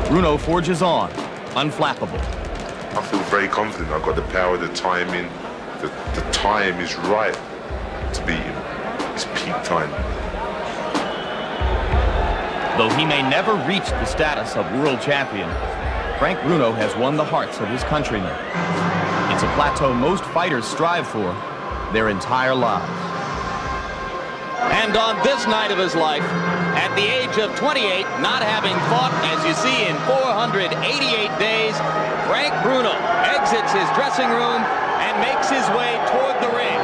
Bruno forges on, unflappable. I feel very confident. I've got the power, the timing. The time is right to beat him. It's peak time. Though he may never reach the status of world champion, Frank Bruno has won the hearts of his countrymen. It's a plateau most fighters strive for their entire lives. And on this night of his life, at the age of 28, not having fought, as you see, in 488 days, Frank Bruno exits his dressing room and makes his way toward the ring.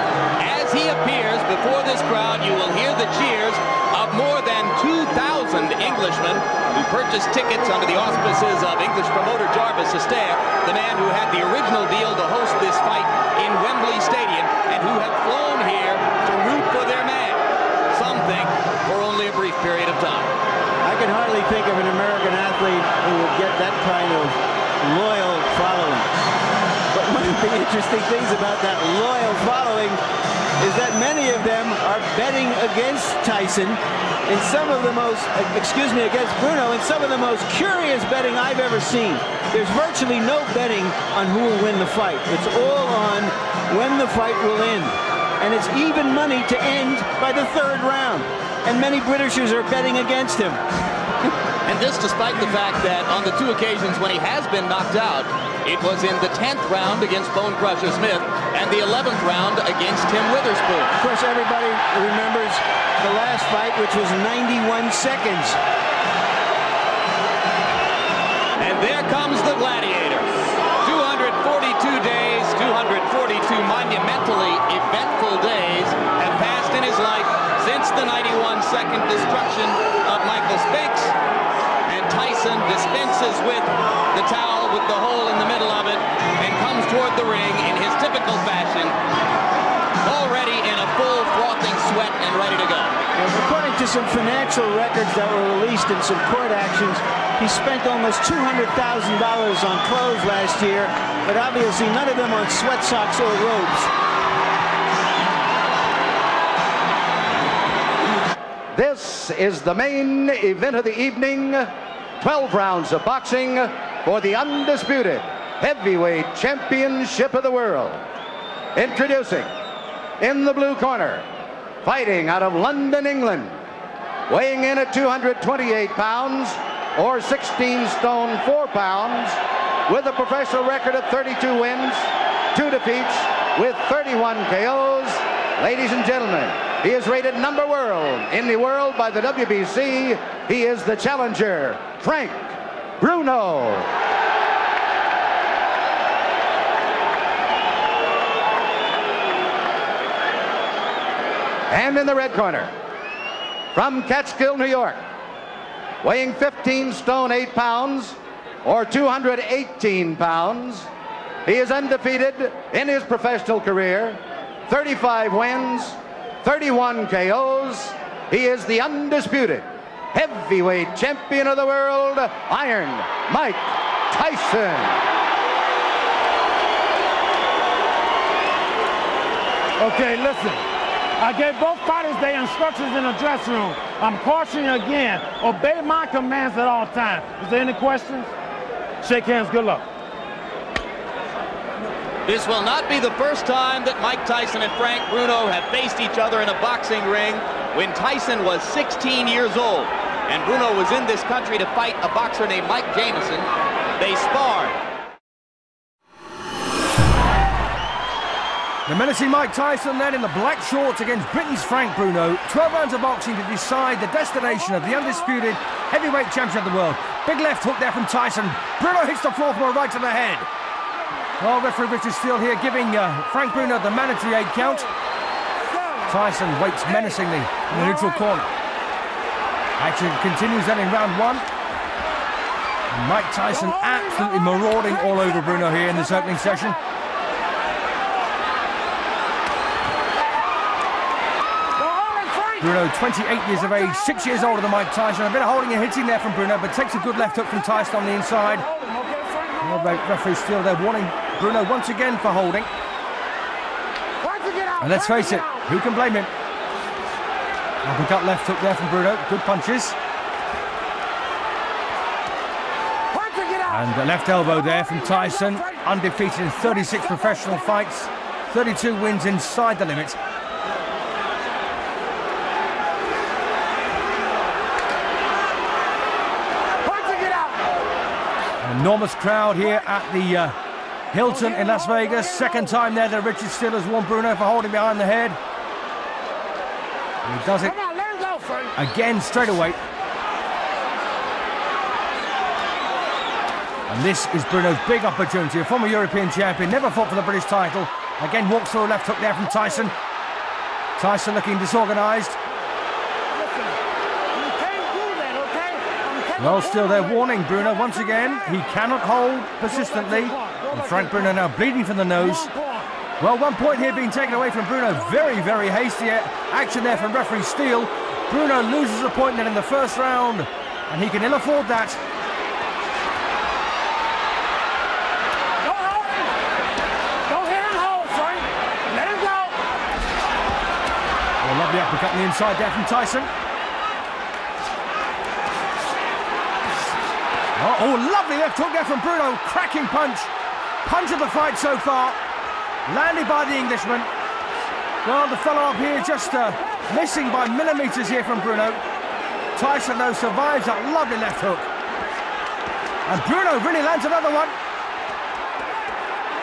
As he appears before this crowd, you will hear the cheers of more than 2,000 Englishmen who purchased tickets under the auspices of English promoter Jarvis Astaire, the man who had the original deal to host this fight in Wembley Stadium and who have flown here to root for their man. Some think for only a brief period of time. I can hardly think of an American athlete who would get that kind of loyal following. But one of the interesting things about that loyal following is that many of them are betting against Tyson in some of the most, against Bruno, in some of the most curious betting I've ever seen. There's virtually no betting on who will win the fight. It's all on when the fight will end. And it's even money to end by the third round. And many Britishers are betting against him. And this despite the fact that on the 2 occasions when he has been knocked out, it was in the 10th round against Bone Crusher Smith and the 11th round against Tim Witherspoon. Of course, everybody remembers the last fight, which was 91 seconds. And there comes the Gladiator. 242 days, 242 monumentally eventful days have passed in his life since the 91-second destruction of Michael Spinks. And Tyson dispenses with the towel with the hole in the middle of it and comes toward the ring in his typical fashion, already in a full frothing sweat and ready to go. According to some financial records that were released in some court actions, he spent almost $200,000 on clothes last year, but obviously none of them on sweat socks or robes. This is the main event of the evening. 12 rounds of boxing for the undisputed heavyweight championship of the world. Introducing, in the blue corner, fighting out of London, England, weighing in at 228 pounds, or 16 stone 4 pounds, with a professional record of 32 wins, 2 defeats, with 31 KOs. Ladies and gentlemen, he is rated number one in the world by the WBC. He is the challenger, Frank Bruno. And in the red corner, from Catskill, New York, weighing 15 stone 8 pounds, or 218 pounds, he is undefeated in his professional career, 35 wins, 31 KOs. He is the undisputed heavyweight champion of the world, Iron Mike Tyson. Okay, listen. I gave both fighters their instructions in the dressing room. I'm cautioning you again. Obey my commands at all times. Is there any questions? Shake hands. Good luck. This will not be the first time that Mike Tyson and Frank Bruno have faced each other in a boxing ring. When Tyson was 16 years old and Bruno was in this country to fight a boxer named Mike Jamison, they sparred. The menacing Mike Tyson then in the black shorts against Britain's Frank Bruno. 12 rounds of boxing to decide the destination of the undisputed heavyweight champion of the world. Big left hook there from Tyson. Bruno hits the floor from a right to the head. Oh, referee Richard Steele here giving Frank Bruno the mandatory 8 count. Tyson waits menacingly in the neutral corner. Action continues then in round 1. And Mike Tyson absolutely marauding all over Bruno here in this opening session. Bruno, 28 years of age, 6 years older than Mike Tyson. A bit of holding and hitting there from Bruno, but takes a good left hook from Tyson on the inside. Referee Steele there warning Bruno once again for holding. And let's face it, who can blame him? Uppercut left hook there from Bruno, good punches. And the left elbow there from Tyson, undefeated in 36 professional fights, 32 wins inside the limit. An enormous crowd here at the Hilton in Las Vegas. Second time there that Richard Steele has warned Bruno for holding behind the head. And he does it again straight away. And this is Bruno's big opportunity. A former European champion, never fought for the British title. Again walks through a left hook there from Tyson. Tyson looking disorganised. Well, still they're warning Bruno once again. He cannot hold persistently. And Frank Bruno now bleeding from the nose. Well, 1 point here being taken away from Bruno. Very, very hasty action there from referee Steele. Bruno loses a point then in the first round, and he can ill afford that. Don't hit him home, Frank. Let him go. A lovely uppercut on the inside there from Tyson. Oh, lovely left hook there from Bruno. Cracking punch. Punch of the fight so far. Landed by the Englishman. Well, the fellow up here just missing by millimetres here from Bruno. Tyson, though, survives that lovely left hook. And Bruno really lands another one.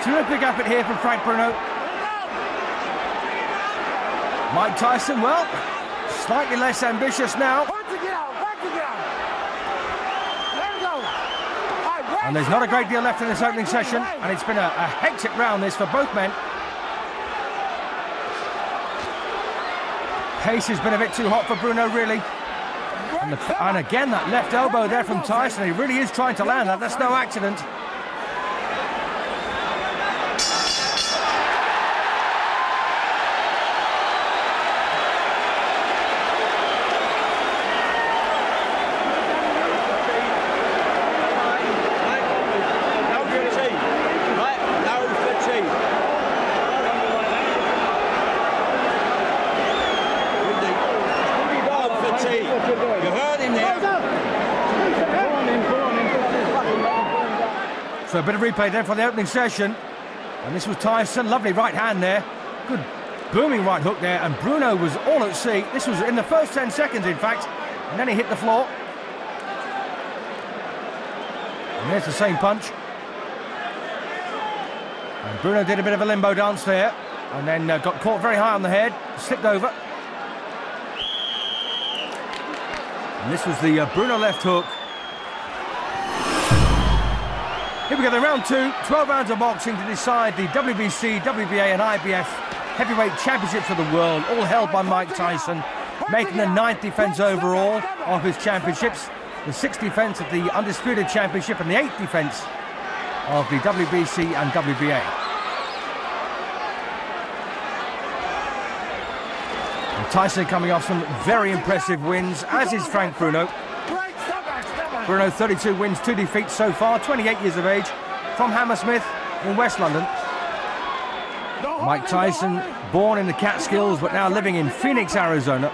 Terrific effort here from Frank Bruno. Mike Tyson, well, slightly less ambitious now. And there's not a great deal left in this opening session, and it's been a hectic round this for both men. Pace has been a bit too hot for Bruno, really. And again, that left elbow there from Tyson. He really is trying to land that. That's no accident. So a bit of replay there for the opening session. And this was Tyson. Lovely right hand there. Good booming right hook there. And Bruno was all at sea. This was in the first 10 seconds, in fact. And then he hit the floor. And there's the same punch. And Bruno did a bit of a limbo dance there. And then got caught very high on the head. Slipped over. And this was the Bruno left hook. Here we go, the round two, 12 rounds of boxing to decide the WBC, WBA and IBF heavyweight championships of the world, all held by Mike Tyson, making the 9th defence overall of his championships, the 6th defence of the Undisputed Championship and the 8th defence of the WBC and WBA. And Tyson coming off some very impressive wins, as is Frank Bruno. Bruno, 32 wins, 2 defeats so far, 28 years of age, from Hammersmith in West London. Mike Tyson, born in the Catskills, but now living in Phoenix, Arizona.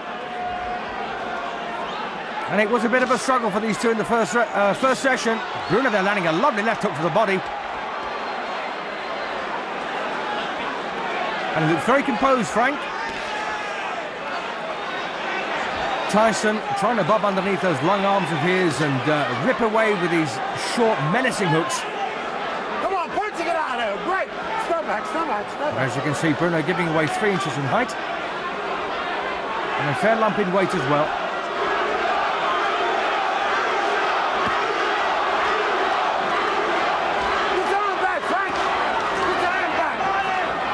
And it was a bit of a struggle for these two in the first session. Bruno there landing a lovely left hook to the body. And he looks very composed, Frank. Tyson trying to bob underneath those long arms of his and rip away with these short, menacing hooks. Come on, punch it out of there. Great. Step back, step back, step back. As you can see, Bruno giving away 3 inches in height. And a fair lump in weight as well.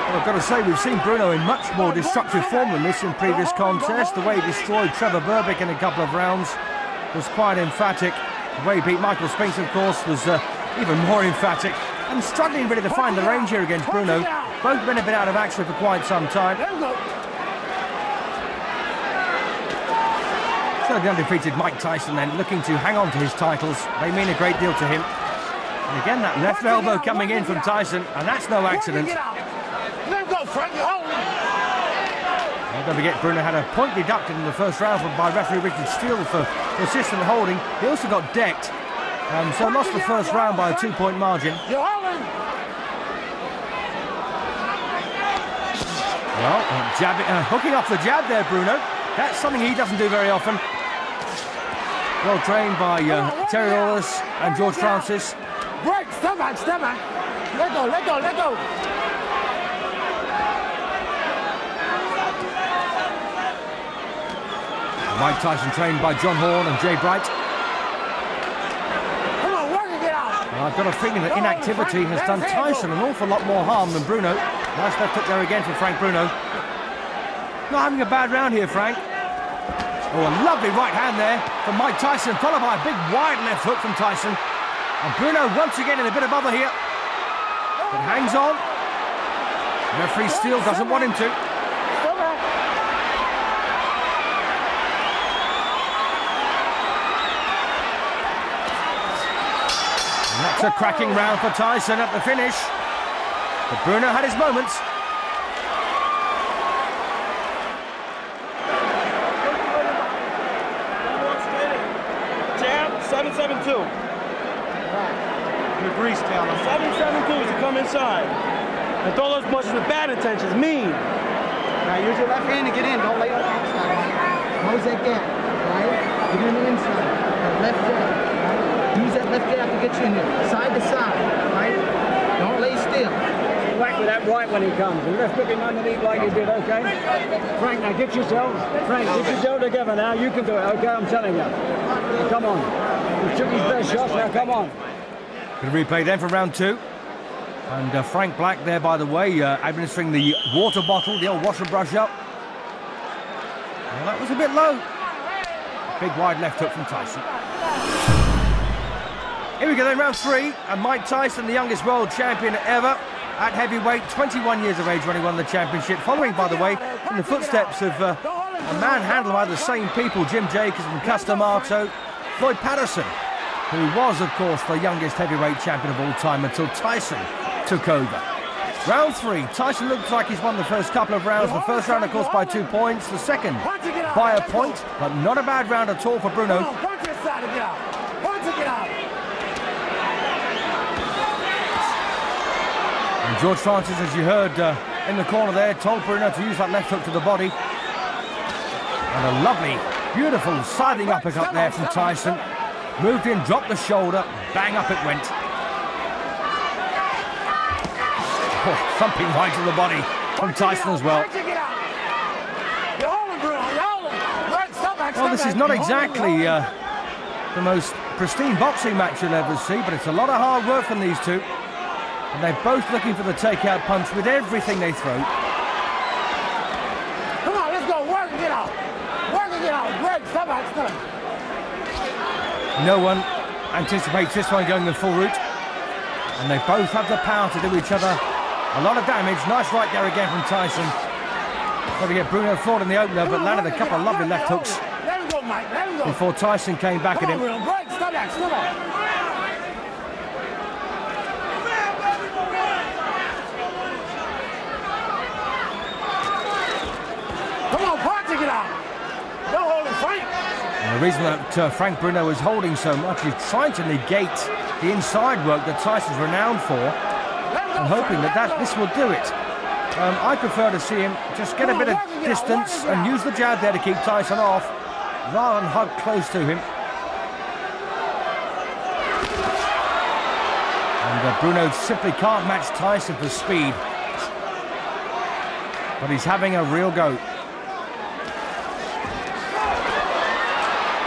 I've got to say, we've seen Bruno in much more destructive form than this in previous contests. The way he destroyed Trevor Berbick in a couple of rounds was quite emphatic. The way he beat Michael Spinks, of course, was even more emphatic. And struggling really to find the range here against Bruno. Both men have been out of action for quite some time. So the undefeated Mike Tyson then looking to hang on to his titles. They mean a great deal to him. And again, that left elbow coming in from Tyson, and that's no accident. Don't forget, Bruno had a point deducted in the first round by referee Richard Steele for persistent holding. He also got decked So lost the first round by a 2-point margin. Well, hooking off the jab there, Bruno. That's something he doesn't do very often. Well trained by Terry Orlis and George Francis. Break, step back, step back. Let go, let go, let go. Mike Tyson trained by John Horn and Jay Bright. Come on, work and get out. I've got a feeling that inactivity has done Tyson an awful lot more harm than Bruno. Nice left hook there again for Frank Bruno. Not having a bad round here, Frank. Oh, a lovely right hand there from Mike Tyson, followed by a big wide left hook from Tyson. And Bruno once again in a bit of bother here. But hangs on. Referee still doesn't want him to. And that's a cracking round for Tyson at the finish. But Bruno had his moments. Jab, 7-7-2. The grease tail. 7-7-2 is to come inside. And throw those punches with bad intentions, mean. Now use your left hand to get in, don't lay on the outside. Close that gap, right? Get in the inside. That left jab, right? Use that left jab to get you in there. Side to side, right? Don't lay still. Whack with that right when he comes. And left hook him underneath like you did, okay? Frank, now get yourself together now. You can do it, okay? I'm telling you. Come on. He took his best shots, now come on. Going to replay then for round 2. And Frank Black there, by the way, administering the water bottle, the old wash and brush up. Well, that was a bit low. Big wide left hook from Tyson. Here we go then, round 3. And Mike Tyson, the youngest world champion ever at heavyweight, 21 years of age when he won the championship. Following, by the way, in the footsteps of a man handled by the same people, Jim Jacobs and Custer Marto, Floyd Patterson, who was, of course, the youngest heavyweight champion of all time until Tyson took over. Round 3, Tyson looks like he's won the first couple of rounds. The first round, of course, by 2 points. The second by a point, but not a bad round at all for Bruno. And George Francis, as you heard in the corner there, told Bruno to use that left hook to the body. And a lovely, beautiful siding uppercut there from Tyson. Moved in, dropped the shoulder, bang up it went. Oh, thumping right to the body from Tyson as well. Well, this is not exactly the most pristine boxing match you'll ever see, but it's a lot of hard work from these two. And they're both looking for the takeout punch with everything they throw. Come on, let's go. Work and get out. Work and get out. Break. Stop out. Stop. No one anticipates this one going the full route. And they both have the power to do each other a lot of damage. Nice right there again from Tyson. Trying to get Bruno forward in the opener, but landed a couple of lovely left hooks before Tyson came back at him. Break. Stop back. Stop back. Come on, punch it out. Don't hold it, Frank. And the reason that Frank Bruno is holding so much is trying to negate the inside work that Tyson's renowned for, and hoping that this will do it. I prefer to see him just get a bit of distance and use the jab there to keep Tyson off, rather than hug close to him. And Bruno simply can't match Tyson for speed. But he's having a real go.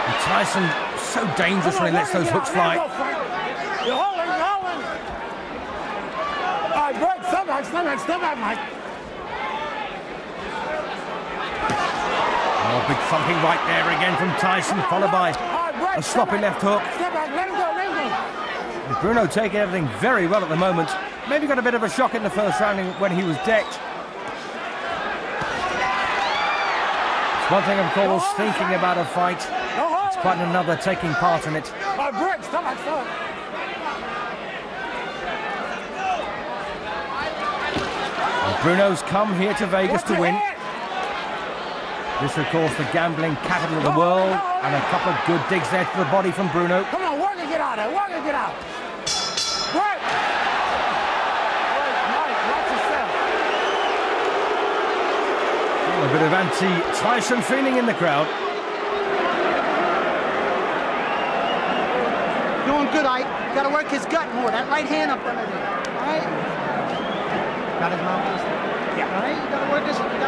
And Tyson, so dangerous when he lets those hooks fly. You're holding, you're holding. All right, break, step back, Mike. Oh, big thumping right there again from Tyson, followed by a sloppy left hook. Step back, let him go, let him go. And Bruno taking everything very well at the moment. Maybe got a bit of a shock in the first round when he was decked. It's one thing, of course, thinking about a fight. It's quite another taking part in it. All right, break, step back, step back. Bruno's come here to Vegas to win. This, of course, the gambling capital of the world, and a couple of good digs there to the body from Bruno. Come on, work and get out. out there. Work and get out. Work. Mike, watch yourself. A bit of anti-Tyson feeling in the crowd. Doing good, Ike. You gotta work his gut more. That right hand up under there. All right? Got his mouthpiece? Yeah. All right? You gotta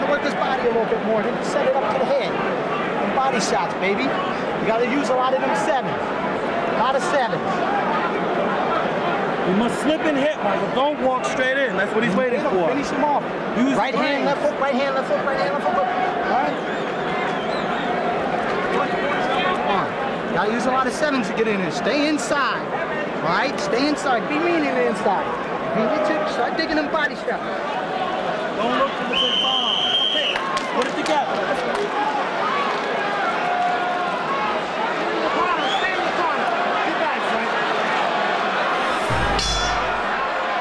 work his body a little bit more. Then set it up to the head. And body shots, baby. You gotta use a lot of them sevens. A lot of sevens. You must slip and hit, Michael. Don't walk straight in. That's what he's waiting for. Finish him off. Use right hand, left hook, right hand, left hook, right hand, left hook. All right? Come on. Gotta use a lot of sevens to get in there. Stay inside. All right? Stay inside. Be mean in the inside. Start digging them body straps. Don't look for the big bomb. Okay. Put it together.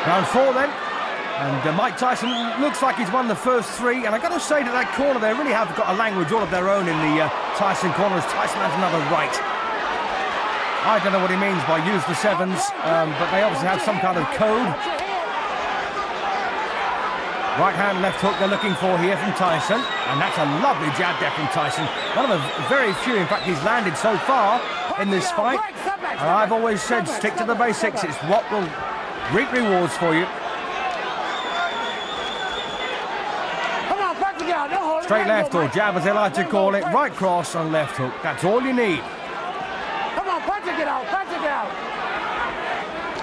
Round 4 then, and Mike Tyson looks like he's won the first 3, and I got to say to that corner, they really have got a language all of their own in the Tyson corner, as Tyson has another right. I don't know what he means by use the sevens, but they obviously have some kind of code. Right hand, left hook they're looking for here from Tyson, and that's a lovely jab there from Tyson. One of the very few, in fact, he's landed so far in this fight, and I've always said stick to the basics, it's what will reap rewards for you. Straight left or jab as they like to call it, right cross and left hook. That's all you need. Come on, punch it, get out, punch it, get out.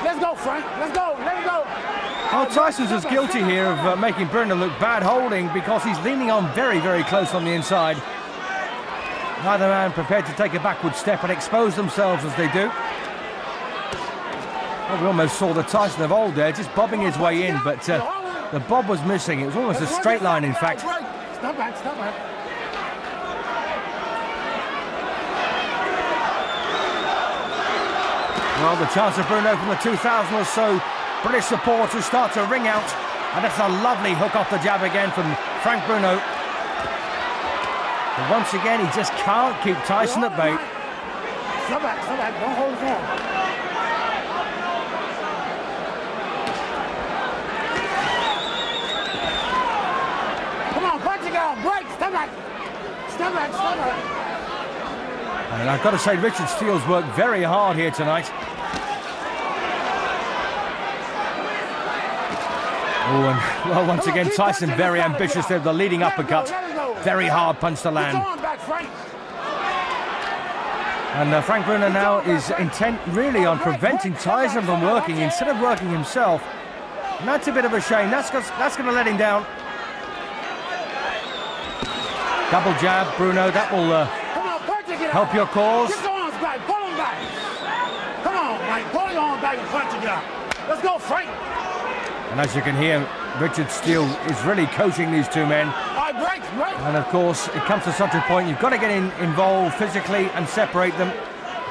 Let's go, Frank, let's go, let's go. Well, Tyson's as guilty here of making Bruno look bad holding because he's leaning on very, very close on the inside. Neither man prepared to take a backward step and expose themselves as they do. Well, we almost saw the Tyson of old there, just bobbing his way in, but the bob was missing. It was almost a straight line, in fact. Stop back, stop back. Well, the chance of Bruno from the 2,000 or so British supporters start to ring out, and that's a lovely hook off the jab again from Frank Bruno. But once again, he just can't keep Tyson at bay. Stop back, don't hold his hand. Break, step back. Step back, step back. And I've got to say, Richard Steele's worked very hard here tonight. Oh, and well, once again, Tyson very ambitious there, the leading uppercut. Very hard punch to land. And Frank Bruno now is intent really on preventing Tyson from working instead of working himself. And that's a bit of a shame. That's going to let him down. Double jab, Bruno, that will help your cause. Get your arms back, pull them back. Come on, Mike, pull your arms back and punch it out. Let's go, Frank. And as you can hear, Richard Steele is really coaching these two men. All right, break. And of course, it comes to such a point, you've got to get involved physically and separate them.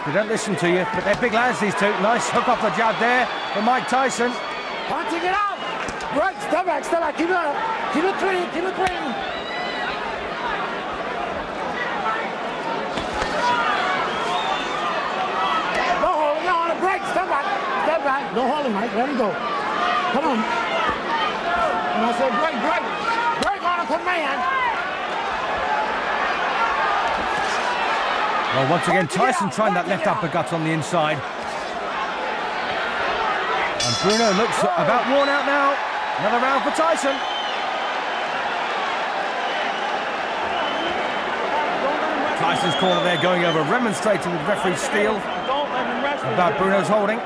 They don't listen to you, but they're big lads, these two. Nice hook off the jab there for Mike Tyson. Punching it out. Break, step back. Keep it up. Keep it clean, keep it clean. Step back. Don't hold him, Mike. Let him go. Come on. And I said, break. Break on a command. Well, once again, Tyson trying that left uppercut on the inside. And Bruno looks about worn out now. Another round for Tyson. Tyson's corner there going over, remonstrating with referee Steele about Bruno's holding. A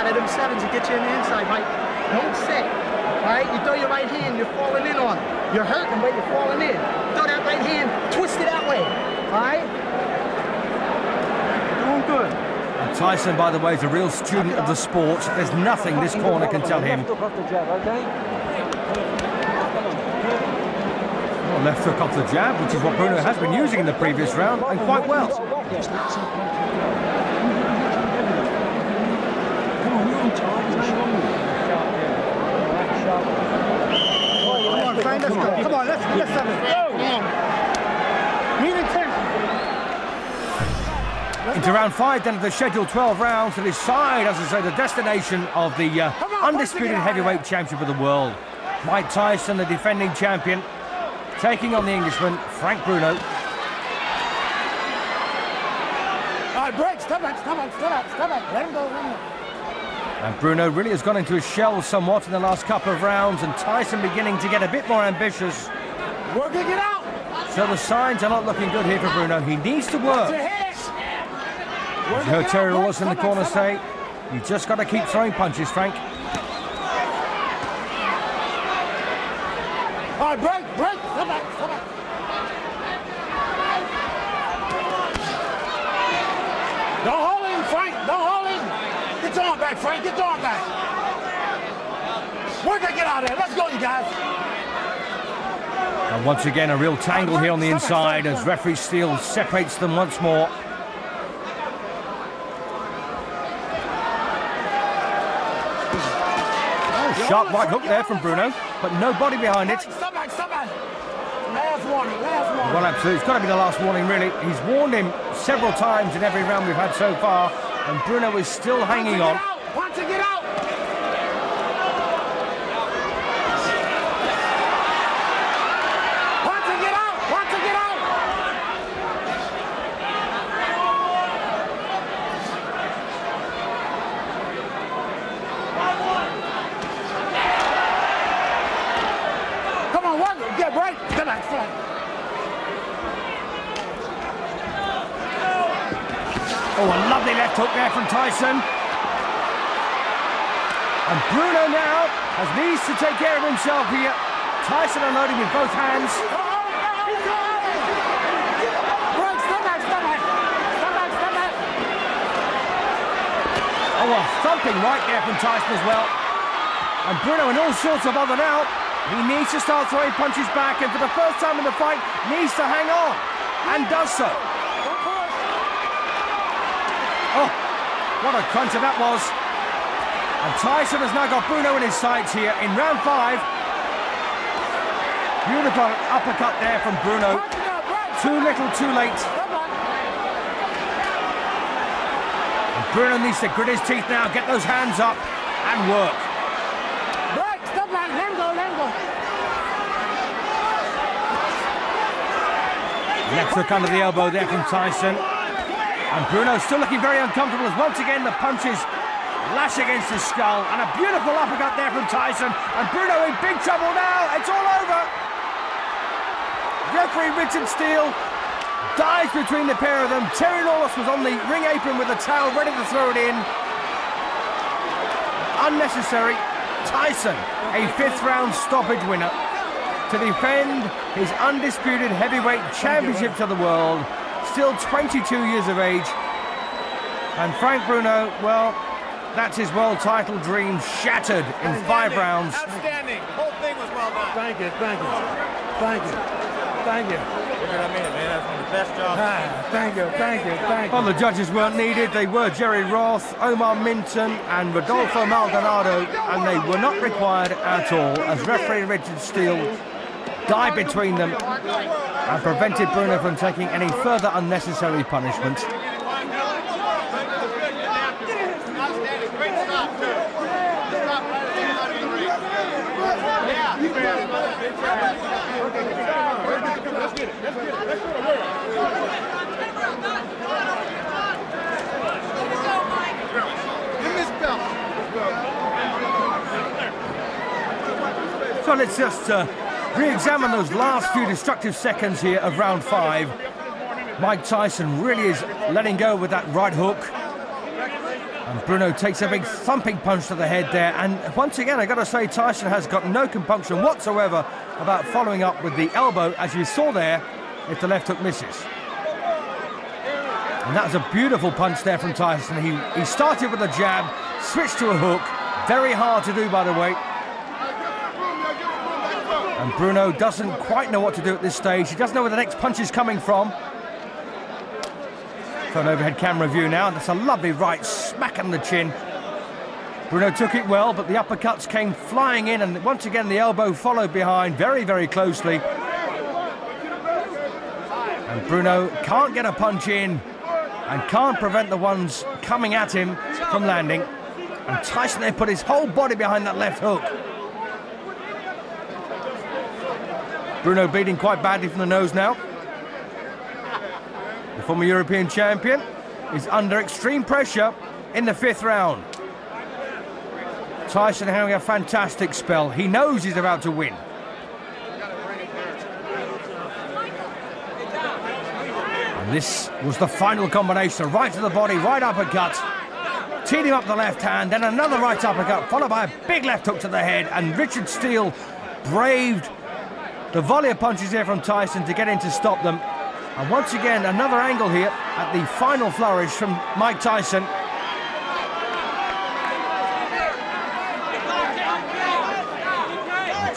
lot of them sevens to get you in the inside, Mike. Don't set. All right? You throw your right hand, you're falling in on it. You're hurting, but you're falling in. Throw that right hand, twist it that way. All right? Doing good. And Tyson, by the way, is a real student of the sport. There's nothing this corner can tell him. Left hook off the jab, which is what Bruno has been using in the previous round, and quite well. Come on, Frank, let's go. Come on, let's go. Mean intention. Into round 5 then of the scheduled 12 rounds to decide, as I say, the destination of the undisputed heavyweight champion of the world. Mike Tyson, the defending champion, taking on the Englishman, Frank Bruno. All right, break, step back. Let him go, And Bruno really has gone into his shell somewhat in the last couple of rounds, and Tyson beginning to get a bit more ambitious. Work it, get out. So the signs are not looking good here for Bruno. He needs to work. As you heard Terry Lawless in the corner say, you just got to keep throwing punches, Frank. All right, break, step back. Don't hold him, Frank, don't hold him. Get your arm back, Frank, get your arm back. Work it, get out of there, let's go, you guys. And once again, a real tangle here on the inside as referee Steele separates them once more. Sharp right hook there from Bruno, but no body behind it. Stop back. Last warning. Well, absolutely. It's got to be the last warning, really. He's warned him several times in every round we've had so far, and Bruno is still hanging on. Want to get out. Oh, a lovely left hook there from Tyson. And Bruno now needs to take care of himself here. Tyson unloading with both hands. Oh, a thumping right there from Tyson as well. And Bruno in all sorts of other now. He needs to start throwing punches back, and for the first time in the fight, needs to hang on. And does so. Oh, what a cruncher that was. And Tyson has now got Bruno in his sights here in round 5. Beautiful uppercut there from Bruno. Too little, too late. And Bruno needs to grit his teeth now, get those hands up and work. Stop that, let him go. Left hook under the elbow there from Tyson. And Bruno still looking very uncomfortable as once again the punches lash against his skull. And a beautiful uppercut there from Tyson. And Bruno in big trouble now. It's all over. Referee Richard Steele dives between the pair of them. Terry Lawless was on the ring apron with a towel ready to throw it in. Unnecessary. Tyson, a 5th round stoppage winner, to defend his undisputed heavyweight championships of the world. Still 22 years of age. And Frank Bruno, well, that's his world title dream shattered in 5 rounds. Outstanding. The whole thing was well done. Thank you. Look at that man. That's one of the best jobs. Thank you. Well, the judges weren't needed. They were Jerry Roth, Omar Minton and Rodolfo Maldonado, and they were not required at all as referee Richard Steele dived between them and prevented Bruno from taking any further unnecessary punishment. So let's just re-examine those last few destructive seconds here of round 5. Mike Tyson really is letting go with that right hook. And Bruno takes a big thumping punch to the head there. And once again, I've got to say, Tyson has got no compunction whatsoever about following up with the elbow, as you saw there, if the left hook misses. And that was a beautiful punch there from Tyson. He started with a jab, switched to a hook. Very hard to do, by the way. And Bruno doesn't quite know what to do at this stage. He doesn't know where the next punch is coming from. So an overhead camera view now. That's a lovely right smack on the chin. Bruno took it well, but the uppercuts came flying in, and once again the elbow followed behind very, very closely. And Bruno can't get a punch in. and can't prevent the ones coming at him from landing. And Tyson there put his whole body behind that left hook. Bruno bleeding quite badly from the nose now. The former European champion is under extreme pressure in the 5th round. Tyson having a fantastic spell. He knows he's about to win. And this was the final combination. Right to the body, right uppercut. Teed him up the left hand, then another right uppercut, followed by a big left hook to the head. And Richard Steele braved the volley of punches here from Tyson to get in to stop them. And once again, another angle here at the final flourish from Mike Tyson.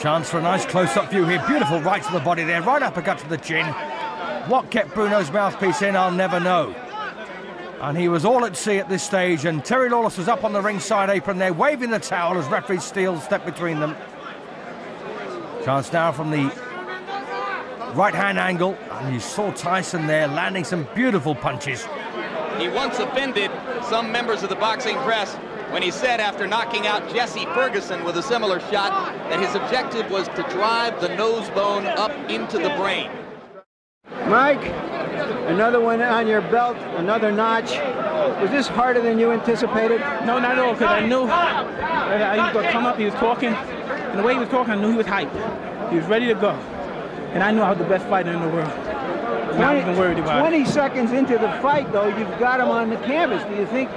Chance for a nice close-up view here. Beautiful right to the body there, right uppercut to the chin. What kept Bruno's mouthpiece in, I'll never know. And he was all at sea at this stage, and Terry Lawless was up on the ringside apron there, waving the towel as referee Steele stepped between them. Chance now from the right-hand angle, and you saw Tyson there landing some beautiful punches. He once offended some members of the boxing press when he said after knocking out Jesse Ferguson with a similar shot that his objective was to drive the nose bone up into the brain. Mike, another one on your belt, another notch. Was this harder than you anticipated? No, not at all, because I knew that he was going to come up, he was talking, and the way he was talking, I knew he was hyped. He was ready to go. And I knew I was the best fighter in the world. And I wasn't worried about 20 seconds into the fight, though, you've got him on the canvas. Do you think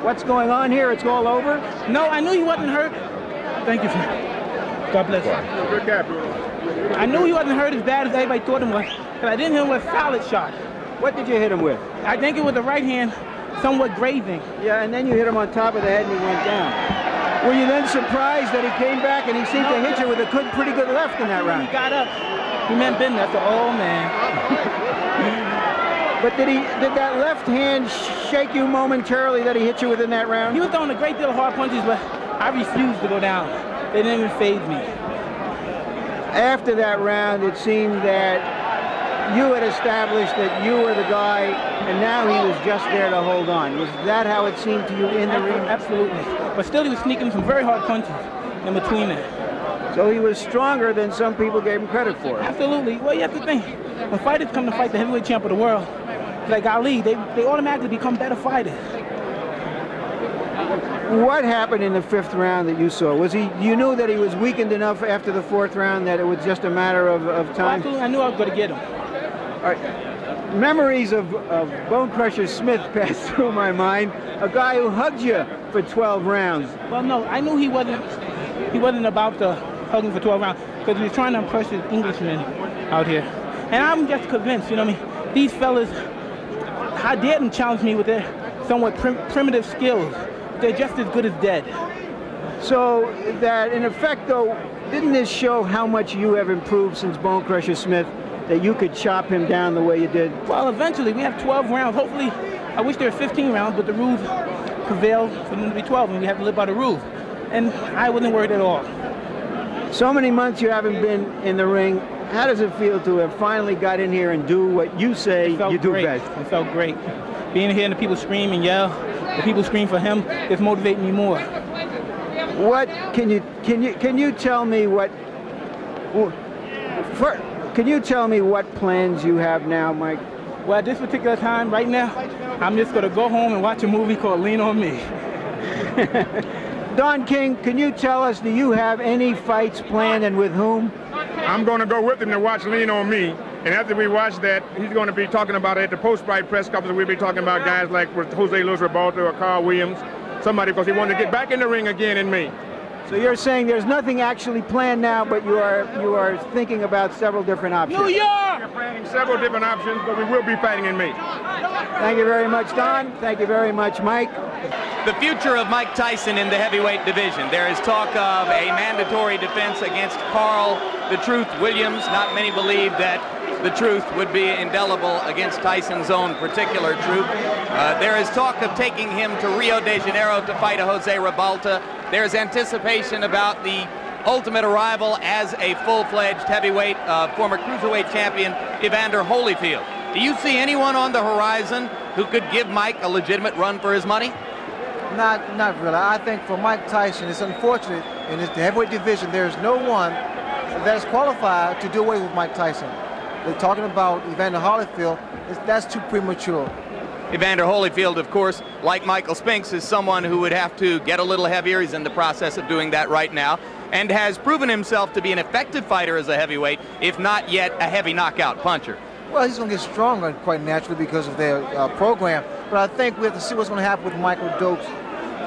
what's going on here, it's all over? No, I knew he wasn't hurt. Thank you, sir. God bless you. Good guy, Bruno. I knew he wasn't hurt as bad as everybody thought him was, but I didn't hit him with a solid shot. What did you hit him with? I think it was the right hand, somewhat grazing. Yeah, and then you hit him on top of the head and he went down. Were you then surprised that he came back and he seemed to hit you with a pretty good left in that round? He got up. He meant business. That's oh man. But did that left hand shake you momentarily that he hit you with in that round? He was throwing a great deal of hard punches, but I refused to go down. They didn't even faze me. After that round, it seemed that you had established that you were the guy, and now he was just there to hold on. Was that how it seemed to you in the ring? Absolutely. But still, he was sneaking some very hard punches in between it. So he was stronger than some people gave him credit for. Absolutely. Well, you have to think, when fighters come to fight the heavyweight champ of the world, like Ali, they automatically become better fighters. What happened in the 5th round that you saw? Was you knew that he was weakened enough after the 4th round that it was just a matter of time? Well, absolutely. I knew I was going to get him. All right. Memories of Bone Crusher Smith passed through my mind. A guy who hugged you for 12 rounds. Well, no, I knew he wasn't about to hug him for 12 rounds because he was trying to impress his Englishmen out here. And I'm just convinced, you know what I mean? These fellas, I dared them challenge me with their somewhat primitive skills. They're just as good as dead. So that, in effect, though, didn't this show how much you have improved since Bone Crusher Smith, that you could chop him down the way you did? Well, eventually, we have 12 rounds. Hopefully, I wish there were 15 rounds, but the rules prevail for them to be 12, and we have to live by the rules. And I wasn't worried at all. So many months you haven't been in the ring. How does it feel to have finally got in here and do what you say you do best? It felt great. Being here and the people scream and yell, the people scream for him, it's motivating me more. What can you tell me what? Can you tell me what plans you have now, Mike? Well, at this particular time, right now, I'm just going to go home and watch a movie called Lean on Me. Don King, can you tell us, do you have any fights planned and with whom? I'm going to go with him to watch Lean on Me. And after we watch that, he's going to be talking about it at the post-fight press conference. We'll be talking about guys like Jose Luis Rebalta or Carl Williams, somebody, because he wanted to get back in the ring again in me. So you're saying there's nothing actually planned now, but you are thinking about several different options. New York! We're planning several different options, but we will be fighting in me. Thank you very much, Don. Thank you very much, Mike. The future of Mike Tyson in the heavyweight division. There is talk of a mandatory defense against Carl "The Truth" Williams. Not many believe that The Truth would be indelible against Tyson's own particular truth. There is talk of taking him to Rio de Janeiro to fight a Jose Rebalta. There's anticipation about the ultimate arrival as a full-fledged heavyweight, former cruiserweight champion, Evander Holyfield. Do you see anyone on the horizon who could give Mike a legitimate run for his money? Not really. I think for Mike Tyson, it's unfortunate in the heavyweight division, there's no one that is qualified to do away with Mike Tyson. They're talking about Evander Holyfield. That's too premature. Evander Holyfield, of course, like Michael Spinks, is someone who would have to get a little heavier. He's in the process of doing that right now, and has proven himself to be an effective fighter as a heavyweight, if not yet a heavy knockout puncher. Well, he's going to get stronger quite naturally because of their program. But I think we have to see what's going to happen with Michael Dokes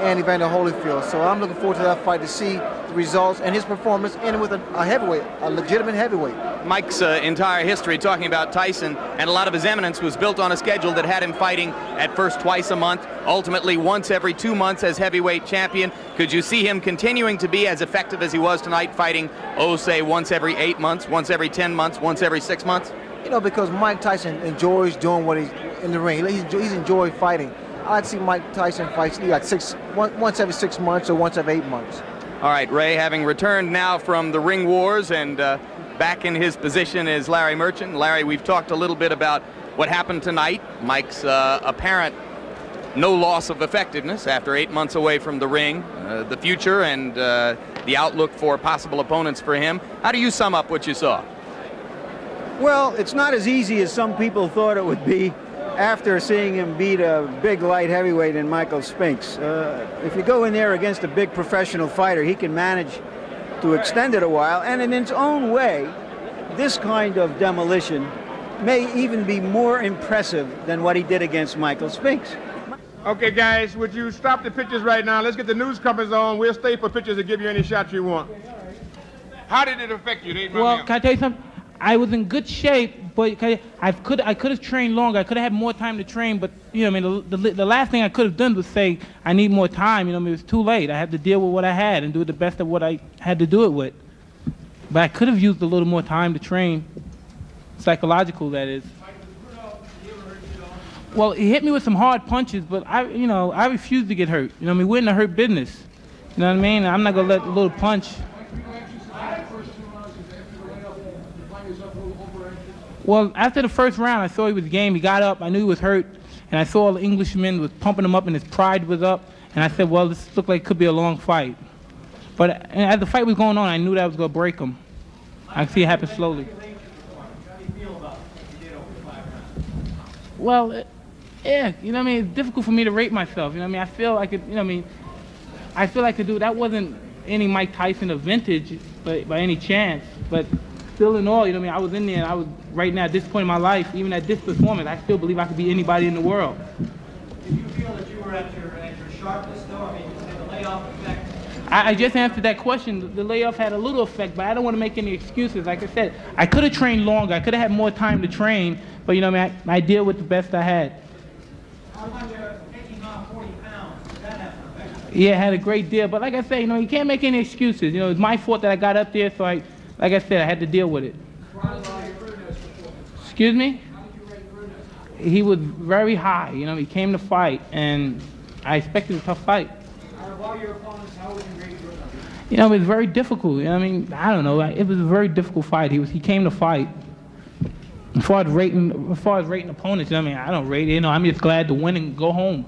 and Evander Holyfield. So I'm looking forward to that fight to see the results and his performance, and with a heavyweight, a legitimate heavyweight. Mike's entire history, talking about Tyson, and a lot of his eminence, was built on a schedule that had him fighting at first twice a month, ultimately once every 2 months as heavyweight champion. Could you see him continuing to be as effective as he was tonight, fighting, say, once every 8 months, once every 10 months, once every 6 months? You know, because Mike Tyson enjoys doing what he's in the ring. He's enjoyed fighting. I'd see Mike Tyson fight like once every 6 months or once every 8 months. All right, Ray, having returned now from the ring wars and back in his position is Larry Merchant. Larry, we've talked a little bit about what happened tonight. Mike's apparent no loss of effectiveness after 8 months away from the ring, the future and the outlook for possible opponents for him. How do you sum up what you saw? Well, it's not as easy as some people thought it would be after seeing him beat a big light heavyweight in Michael Spinks. If you go in there against a big professional fighter, he can manage to extend it a while, and in its own way, this kind of demolition may even be more impressive than what he did against Michael Spinks. Okay, guys, would you stop the pictures right now? Let's get the news companies on. We'll stay for pictures and give you any shots you want. How did it affect you? Well, can I tell you something? I was in good shape, but I could have trained longer. I could have had more time to train, but you know, I mean, the last thing I could have done was say I need more time. You know, I mean, it was too late. I had to deal with what I had and do the best of what I had to do it with. But I could have used a little more time to train, psychological, that is. Well, he hit me with some hard punches, but I refused to get hurt. You know, I mean, we're in the hurt business. You know what I mean? I'm not gonna let a little punch. Well, after the first round, I saw he was game. He got up. I knew he was hurt. And I saw the Englishman was pumping him up and his pride was up. And I said, well, this looked like it could be a long fight. But as the fight was going on, I knew that I was going to break him. I could see it happen slowly. Well, yeah, you know what I mean? It's difficult for me to rate myself. You know what I mean? I feel like it, you know what I mean? I feel like that wasn't any Mike Tyson of vintage by any chance. But still in all, you know what I mean, I was in there, and I was right now at this point in my life, even at this performance, I still believe I could beat anybody in the world. Did you feel that you were at your sharpness though? I mean, did the layoff effect? I just answered that question. The layoff had a little effect, but I don't want to make any excuses. Like I said, I could have trained longer. I could have had more time to train, but you know what I mean, I deal with the best I had. How about taking off 40 pounds? Did that have an effect? Yeah, it had a great deal, but like I said, you know, you can't make any excuses. You know, it's my fault that I got up there, so like I said, I had to deal with it. Excuse me? How did you rate Bruno? He was very high. You know, he came to fight, and I expected a tough fight. Out of all your opponents, how would you rate Bruno? You know, it was very difficult. You know, I mean, I don't know. It was a very difficult fight. He came to fight. As far as rating opponents, you know, I mean, I don't rate it. You know, I'm just glad to win and go home.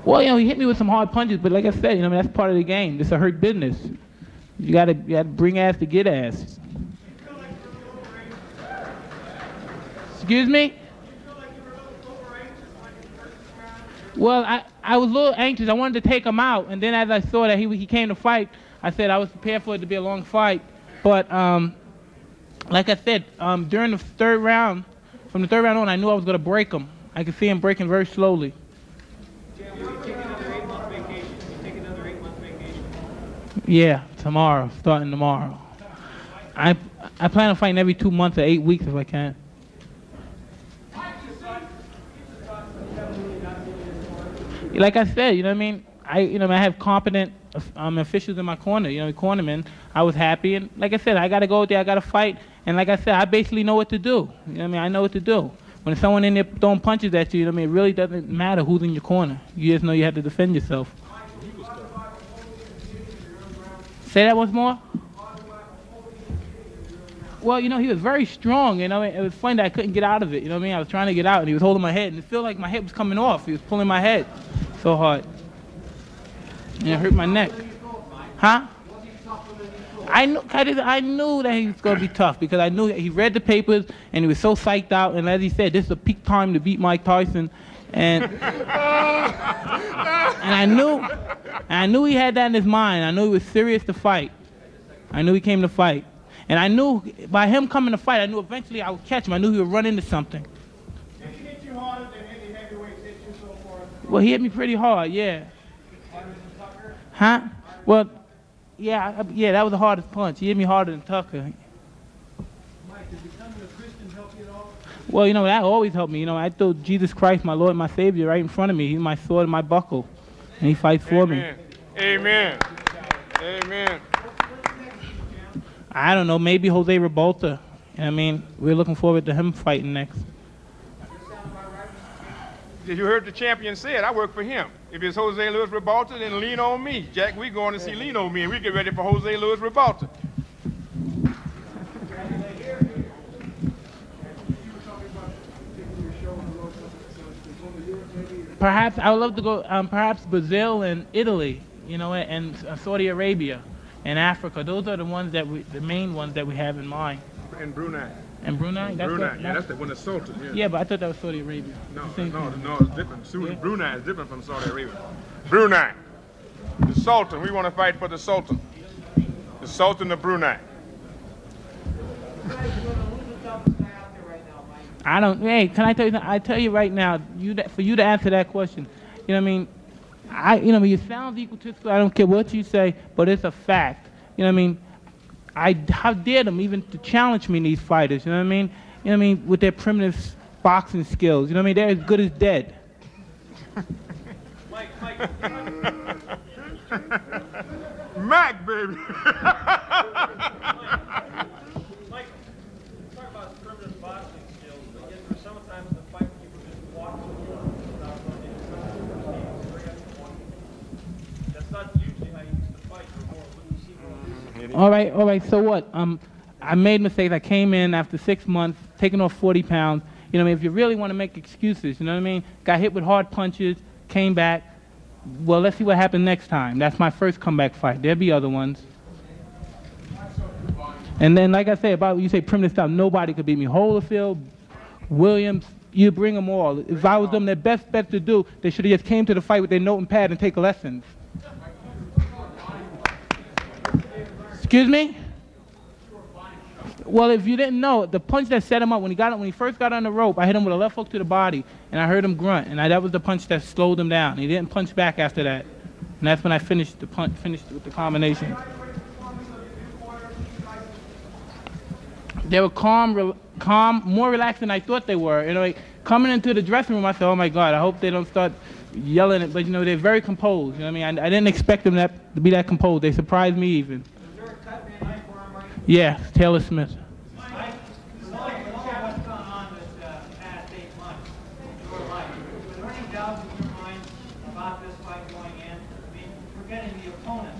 Well, you know, he hit me with some hard punches, but like I said, you know, I mean, that's part of the game. It's a hurt business. You gotta bring ass to get ass. Excuse me? Well, I was a little anxious. I wanted to take him out, and then as I saw that he came to fight, I said I was prepared for it to be a long fight. But like I said, during the third round, from the third round on, I knew I was going to break him. I could see him breaking very slowly. Yeah, tomorrow, starting tomorrow. I plan on fighting every 2 months or 8 weeks if I can. Like I said, you know what I mean? I have competent officials in my corner, you know, cornermen. I was happy, and like I said, I got to go out there, I got to fight, and like I said, I basically know what to do. You know what I mean? I know what to do. When someone in there throwing punches at you, you know what I mean? It really doesn't matter who's in your corner. You just know you have to defend yourself. Say that once more? Well, you know, he was very strong, you know. It was funny that I couldn't get out of it, you know what I mean? I was trying to get out, and he was holding my head, and it felt like my head was coming off. He was pulling my head so hard. And it hurt my neck. Huh? I knew that he was going to be tough because I knew he read the papers, and he was so psyched out, and as he said, this is a peak time to beat Mike Tyson. And I knew he had that in his mind. I knew he was serious to fight. I knew he came to fight. And I knew by him coming to fight, I knew eventually I would catch him. I knew he would run into something. Did he hit you harder than any heavyweights hit you so far? Well, he hit me pretty hard, yeah. Harder than Tucker? Huh? Well, yeah, that was the hardest punch. He hit me harder than Tucker. Mike, did becoming a Christian help you at all? Well, you know, that always helped me. You know, I threw Jesus Christ, my Lord and my Savior, right in front of me. He's my sword and my buckle. And he fights for me. Amen. Amen. I don't know, maybe Jose Revolta. I mean, we're looking forward to him fighting next. You heard the champion said, I work for him. If it's Jose Luis Revolta, then lean on me. Jack, we going to see lean on me, and we get ready for Jose Luis Revolta. Perhaps, I would love to go, perhaps Brazil and Italy, you know, and Saudi Arabia. And Africa, those are the ones that the main ones that we have in mind. And Brunei. And Brunei? That's Brunei, yeah, that's the one that's Sultan. Yeah. Yeah, but I thought that was Saudi Arabia. No, it's different. Yeah. Brunei is different from Saudi Arabia. Brunei, the Sultan. We want to fight for the Sultan. The Sultan of Brunei. I don't. Hey, can I tell you something? I tell you right now, for you to answer that question, you know what I mean? You know, it sounds egotistical. I don't care what you say, but it's a fact. You know what I mean? How dare them even to challenge me, these fighters? You know what I mean? You know what I mean? With their primitive boxing skills. You know what I mean? They're as good as dead. Mike. Mac, baby. Mike, talk about primitive boxing skills, but yet for sometimes the fight people just walk to the floor without running into something. That's not usually how you used to fight. You're more All right. So what? I made mistakes. I came in after 6 months, taking off 40 pounds. You know what I mean? If you really want to make excuses, you know what I mean? Got hit with hard punches, came back. Well, let's see what happens next time. That's my first comeback fight. There'll be other ones. And then, like I say, about you say primitive style, nobody could beat me. Holyfield, Williams, you bring them all. If I was them, their best bet to do, they should have just came to the fight with their note and pad and take lessons. Excuse me? Well, if you didn't know, the punch that set him up, when he first got on the rope, I hit him with a left hook to the body, and I heard him grunt, and that was the punch that slowed him down. He didn't punch back after that, and that's when I finished with the combination. They were calm, more relaxed than I thought they were. You know, like, coming into the dressing room, I said, "Oh my God, I hope they don't start yelling it." But you know, they're very composed. You know what I mean? I didn't expect them to be that composed. They surprised me even. Yeah, Taylor Smith. Mike, with all what's gone on this past 8 months in your life, were there any doubts in your mind about this fight going in? I mean, forgetting the opponent,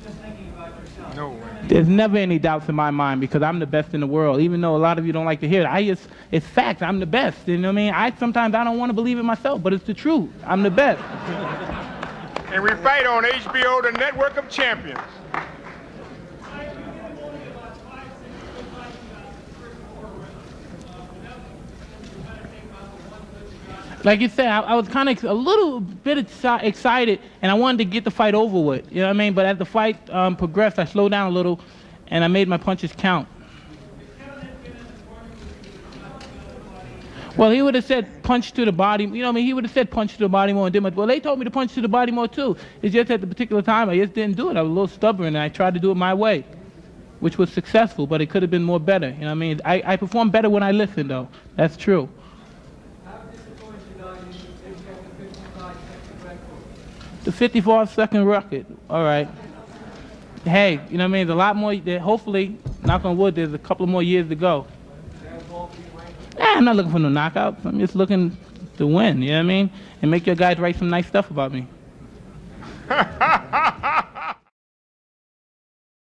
just thinking about yourself. No way. There's never any doubts in my mind because I'm the best in the world. Even though a lot of you don't like to hear it, it's fact. I'm the best. You know what I mean? Sometimes I don't want to believe it myself, but it's the truth. I'm the best. And we fight on HBO, the network of champions. Like you said, I was kind of a little bit excited, and I wanted to get the fight over with. You know what I mean? But as the fight progressed, I slowed down a little, and I made my punches count. Well, he would have said punch to the body. You know what I mean? He would have said punch to the body more and did much. Well, they told me to punch to the body more too. It's just at the particular time I just didn't do it. I was a little stubborn, and I tried to do it my way, which was successful, but it could have been more better. You know what I mean? I perform better when I listen, though. That's true. The 54-second record. All right. Hey, you know what I mean? There's a lot more. Hopefully, knock on wood, there's a couple more years to go. I'm not looking for no knockouts. I'm just looking to win. You know what I mean? And make your guys write some nice stuff about me.